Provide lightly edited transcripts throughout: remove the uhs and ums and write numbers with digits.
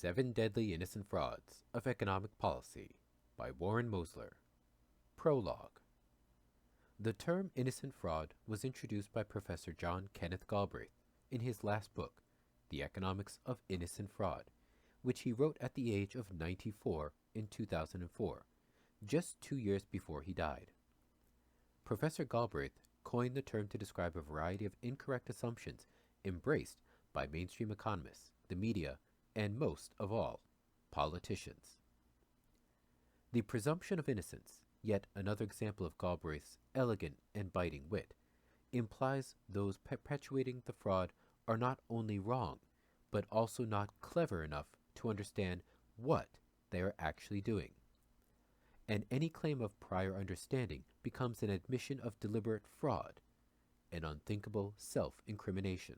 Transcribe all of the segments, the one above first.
Seven Deadly Innocent Frauds of Economic Policy by Warren Mosler. Prologue. The term innocent fraud was introduced by Professor John Kenneth Galbraith in his last book, The Economics of Innocent Fraud, which he wrote at the age of 94 in 2004, just 2 years before he died. Professor Galbraith coined the term to describe a variety of incorrect assumptions embraced by mainstream economists, the media, and most of all, politicians. The presumption of innocence, yet another example of Galbraith's elegant and biting wit, implies those perpetuating the fraud are not only wrong, but also not clever enough to understand what they are actually doing. And any claim of prior understanding becomes an admission of deliberate fraud, an unthinkable self-incrimination.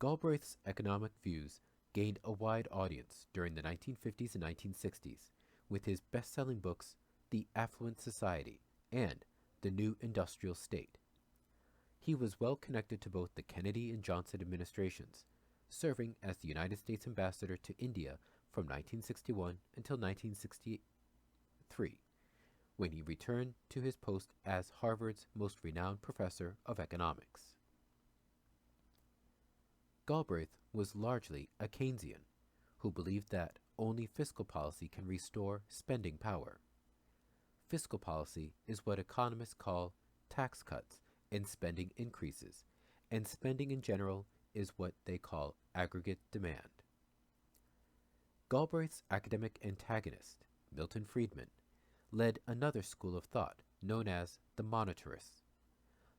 Galbraith's economic views gained a wide audience during the 1950s and 1960s with his best-selling books The Affluent Society and The New Industrial State. He was well connected to both the Kennedy and Johnson administrations, serving as the United States ambassador to India from 1961 until 1963, when he returned to his post as Harvard's most renowned professor of economics. Galbraith was largely a Keynesian, who believed that only fiscal policy can restore spending power. Fiscal policy is what economists call tax cuts and spending increases, and spending in general is what they call aggregate demand. Galbraith's academic antagonist, Milton Friedman, led another school of thought known as the Monetarists.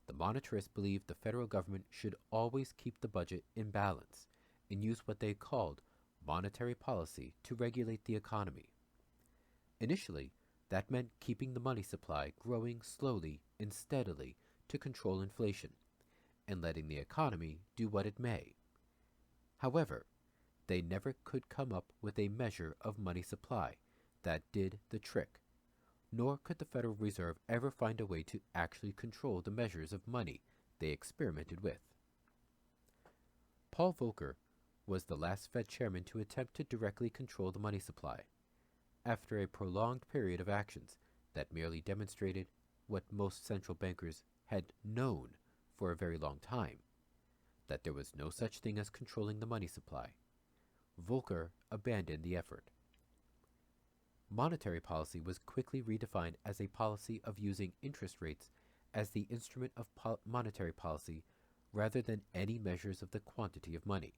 The Monetarists believed the federal government should always keep the budget in balance and use what they called monetary policy to regulate the economy. Initially, that meant keeping the money supply growing slowly and steadily to control inflation, and letting the economy do what it may. However, they never could come up with a measure of money supply that did the trick, nor could the Federal Reserve ever find a way to actually control the measures of money they experimented with. Paul Volcker was the last Fed chairman to attempt to directly control the money supply, after a prolonged period of actions that merely demonstrated what most central bankers had known for a very long time, that there was no such thing as controlling the money supply. Volcker abandoned the effort. Monetary policy was quickly redefined as a policy of using interest rates as the instrument of monetary policy rather than any measures of the quantity of money,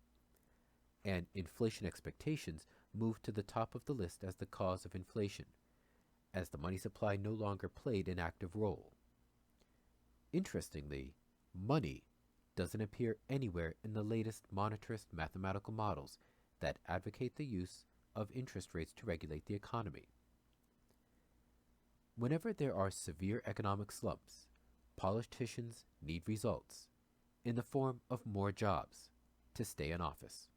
and inflation expectations moved to the top of the list as the cause of inflation, as the money supply no longer played an active role. Interestingly, money doesn't appear anywhere in the latest monetarist mathematical models that advocate the use of interest rates to regulate the economy. Whenever there are severe economic slumps, politicians need results in the form of more jobs to stay in office.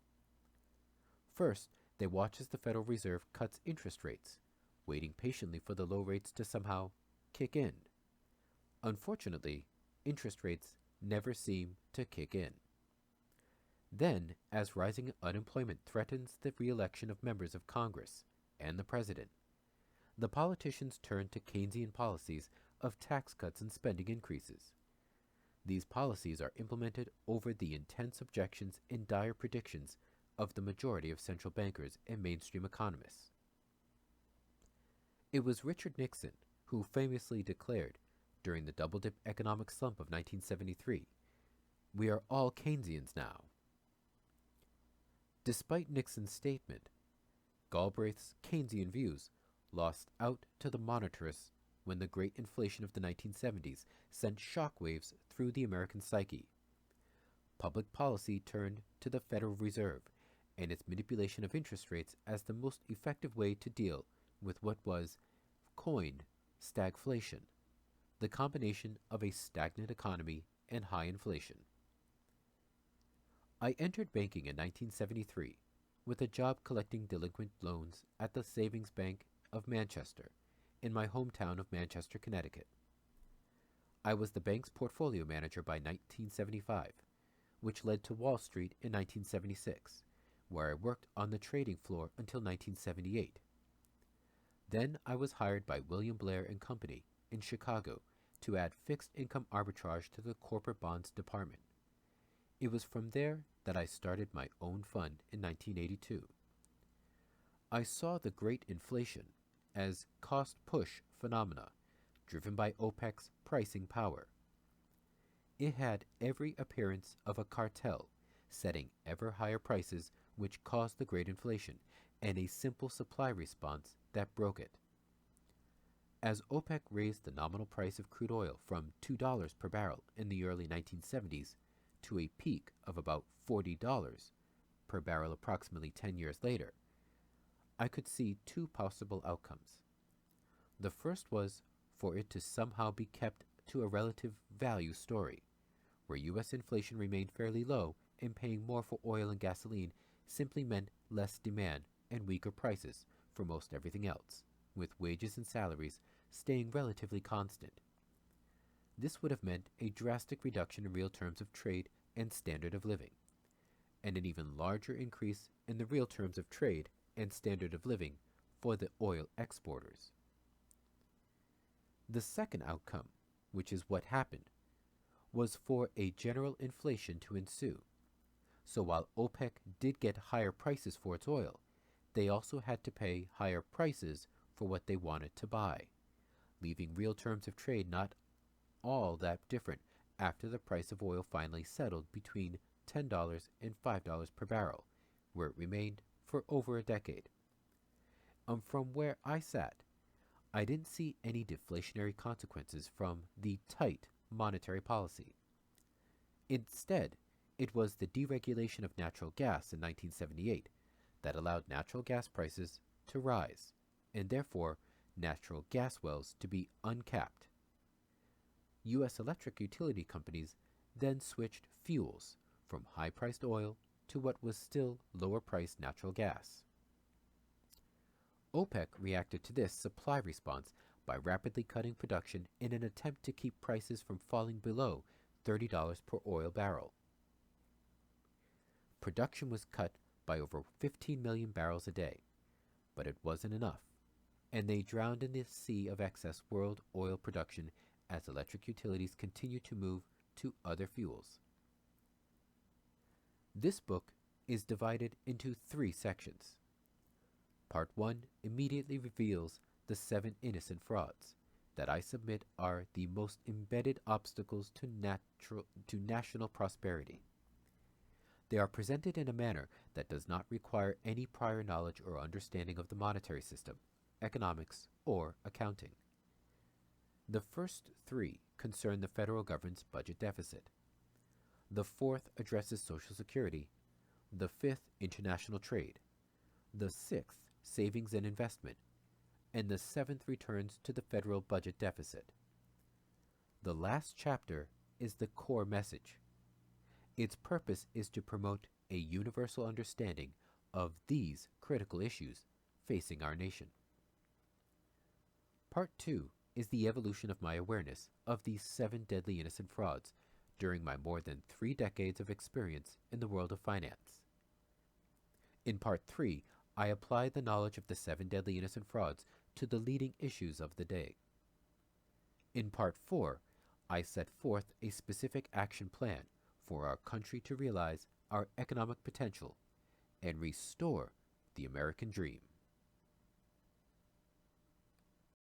First, they watch as the Federal Reserve cuts interest rates, waiting patiently for the low rates to somehow kick in. Unfortunately, interest rates never seem to kick in. Then, as rising unemployment threatens the re-election of members of Congress and the President, the politicians turn to Keynesian policies of tax cuts and spending increases. These policies are implemented over the intense objections and dire predictions of the majority of central bankers and mainstream economists. It was Richard Nixon who famously declared during the double-dip economic slump of 1973, "We are all Keynesians now." Despite Nixon's statement, Galbraith's Keynesian views lost out to the monetarists when the great inflation of the 1970s sent shockwaves through the American psyche. Public policy turned to the Federal Reserve and its manipulation of interest rates as the most effective way to deal with what was coined stagflation, the combination of a stagnant economy and high inflation. I entered banking in 1973 with a job collecting delinquent loans at the Savings Bank of Manchester in my hometown of Manchester, Connecticut. I was the bank's portfolio manager by 1975, which led to Wall Street in 1976, where I worked on the trading floor until 1978. Then I was hired by William Blair and Company in Chicago to add fixed income arbitrage to the corporate bonds department. It was from there that I started my own fund in 1982. I saw the great inflation as cost-push phenomena driven by OPEC's pricing power. It had every appearance of a cartel setting ever higher prices which caused the great inflation, and a simple supply response that broke it. As OPEC raised the nominal price of crude oil from $2 per barrel in the early 1970s to a peak of about $40 per barrel approximately 10 years later, I could see two possible outcomes. The first was for it to somehow be kept to a relative value story, where U.S. inflation remained fairly low and paying more for oil and gasoline simply meant less demand and weaker prices for most everything else, with wages and salaries staying relatively constant. This would have meant a drastic reduction in real terms of trade and standard of living, and an even larger increase in the real terms of trade and standard of living for the oil exporters. The second outcome, which is what happened, was for a general inflation to ensue. So while OPEC did get higher prices for its oil, they also had to pay higher prices for what they wanted to buy, leaving real terms of trade not all that different after the price of oil finally settled between $10 and $5 per barrel, where it remained for over a decade. From where I sat, I didn't see any deflationary consequences from the tight monetary policy. Instead, it was the deregulation of natural gas in 1978 that allowed natural gas prices to rise, and therefore natural gas wells to be uncapped. U.S. electric utility companies then switched fuels from high-priced oil to what was still lower-priced natural gas. OPEC reacted to this supply response by rapidly cutting production in an attempt to keep prices from falling below $30 per oil barrel. Production was cut by over 15 million barrels a day, but it wasn't enough, and they drowned in the sea of excess world oil production as electric utilities continued to move to other fuels. This book is divided into 3 sections. Part 1 immediately reveals the 7 innocent frauds that I submit are the most embedded obstacles to national prosperity. They are presented in a manner that does not require any prior knowledge or understanding of the monetary system, economics, or accounting. The first 3 concern the federal government's budget deficit. The 4th addresses Social Security, the 5th international trade, the 6th savings and investment, and the 7th returns to the federal budget deficit. The last chapter is the core message. Its purpose is to promote a universal understanding of these critical issues facing our nation. Part 2 is the evolution of my awareness of these 7 deadly innocent frauds during my more than 3 decades of experience in the world of finance. In Part 3, I apply the knowledge of the 7 deadly innocent frauds to the leading issues of the day. In Part 4, I set forth a specific action plan for our country to realize our economic potential and restore the American dream.